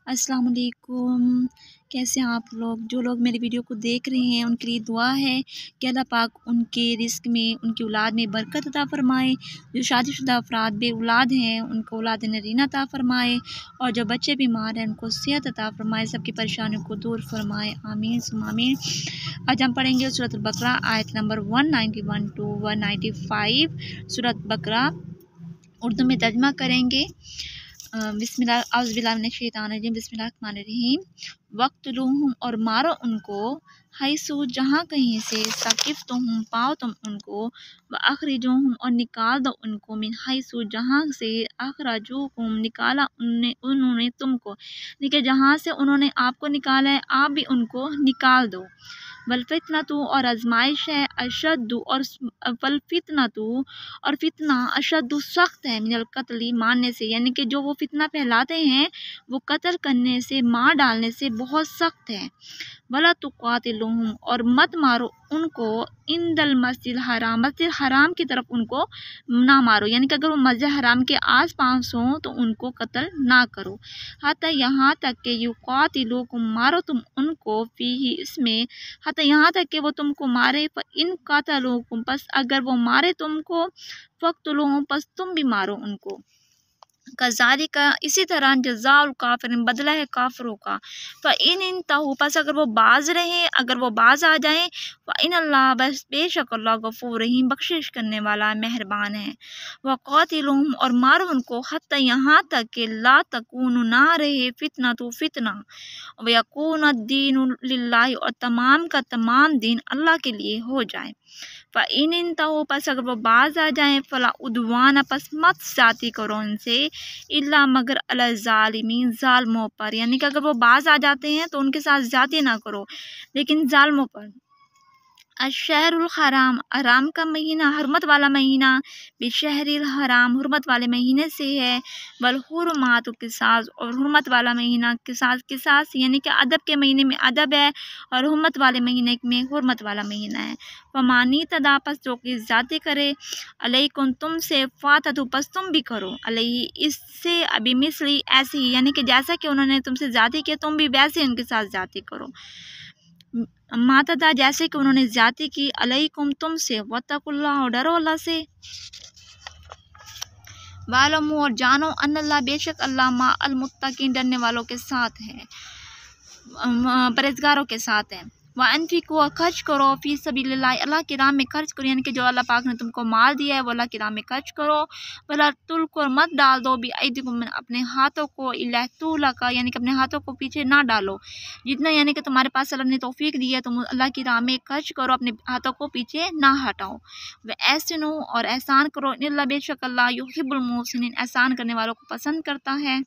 السلام علیکم، کیسے ہیں آپ لوگ؟ جو لوگ میری ویڈیو کو دیکھ رہے ہیں ان کے لیے دعا ہے کہ اللہ پاک ان کے رزق میں، ان کی اولاد میں برکت عطا فرمائے۔ جو شادی شدہ افراد بے اولاد ہیں ان کو اولاد نرینہ عطا فرمائے، اور جو بچے بیمار ہیں ان کو صحت عطا فرمائے، سب کی پریشانیوں کو دور فرمائے، آمین ثم آمین۔ آج ہم پڑھیں گے سورۃ البقرہ آیت نمبر 191 to 195۔ سورۃ بقرہ اردو میں ترجمہ کریں گے۔ بسم اللہ، اعوذ باللہ من الشیطان الرجیم، بسم اللہ الرحمن الرحیم۔ وقتلوہم، اور مارو ان کو، حیثو، جہاں کہیں سے، ثقفتہم، پاؤ تم ان کو، واخرجوہم، اور نکال دو ان کو، من حیثو، جہاں سے، اخرجوکم، نکالا انہوں نے تم کو، لیکن جہاں سے انہوں نے آپ کو نکالا ہے آپ بھی ان کو نکال دو۔ والفتنۃ، اور آزمائش ہے، اشد، اور والفتنۃ، اور فتنہ، اشد، سخت ہے، من القتل، مارنے سے، یعنی کہ جو وہ فتنہ پھیلاتے ہیں وہ قتل کرنے سے، مار ڈالنے سے بہت سخت ہے۔ ولا تقاتلوہم، اور مت مارو ان کو، عند المسجد الحرام، مسجد حرام کی طرف ان کو نہ مارو، یعنی کہ اگر وہ مسجد حرام کے آس پاس ہوں تو ان کو قتل نہ کرو۔ حتی، یہاں تک کہ یقاتلوکم، مارو تم ان کو، فیہ، اس میں، حتی، یہاں تک کہ وہ تم کو مارے، فإن قاتلوکم، پس اگر وہ مارے تم کو، فاقتلوہم، پس تم بھی مارو ان کو۔ کذالک، اسی طرح، جزاء الکافرین، بدلہ ہے کافروں کا۔ فإن انتہوا، پس اگر وہ باز رہیں، اگر وہ باز آ جائیں، فإن اللہ، بس بے شک اللہ، غفور رحیم، بخشش کرنے والا، مہربان ہے۔ وقاتلوہم، اور مارو ان کو، حتی، یہاں تک کہ لا تکون، نہ رہے، فتنۃ، فتنہ، ویکون الدین للہ، اور تمام کا تمام دین اللہ کے لیے ہو جائے۔ فإن انتہوا، پس اگر وہ باز آ جائیں، فلا عدوان، پس مت زیادتی کرو ان سے، الا، مگر، علی الظالمین، ظالموں پر، یعنی کہ اگر وہ باز آ جاتے ہیں تو ان کے ساتھ زیادتی نہ کرو لیکن ظالموں پر۔ الشہر الحرام، حرام کا مہینہ، حرمت والا مہینہ، بشہر الحرام، حرمت والے مہینے سے ہے، والحرمات قصاص، اور حرمت والا مہینہ قصاص، قصاص یعنی کہ ادب کے مہینے میں ادب ہے اور حرمت والے مہینے میں حرمت والا مہینہ ہے۔ فمانی تدا، پس جو کہ زیادتی کرے، علیکم، تم سے، فاتدو، پس تم بھی کرو، علیہ، اس سے، ابھی مثلی، ایسی ہی، یعنی کہ جیسا کہ انہوں نے تم سے زیادتی کی تم بھی ویسے ان کے ساتھ زیادتی کرو۔ ماتدا، جیسے کہ انہوں نے زیادتی کی، علیکم، تم سے، واتقوا اللہ، اور ڈرو اللہ سے۔ وَاعْلَمُوا، اور جانو، ان اللہ، بے شک اللہ، مع المتقین، ڈرنے والوں کے ساتھ ہے، پرہیزگاروں کے ساتھ ہے۔ وَأَنفِقُوا، اور خرچ کرو، فی سبیل اللہ، اللہ کی راہ میں خرچ کرو، یعنی کہ جو اللہ پاک نے تم کو مال دیا ہے وہ اللہ کی راہ میں خرچ کرو۔ وَلَا تُلْقُوا، اور مت ڈال دو، بِأَیْدِیکُم، اپنے ہاتھوں کو، إِلَى التَّهْلُکَةِ، یعنی کہ اپنے ہاتھوں کو پیچھے نہ ڈالو، جتنا یعنی کہ تمہارے پاس اللہ نے توفیق دی ہے تم اللہ کی راہ میں خرچ کرو، اپنے ہاتھوں کو پیچھے نہ ہٹاؤ۔ وَأَحْسِنُوا، اور احسان کرو، ان اللہ، بے شک اللہ، یحب المحسنین، احسان کرنے والوں کو پسند کرتا ہے۔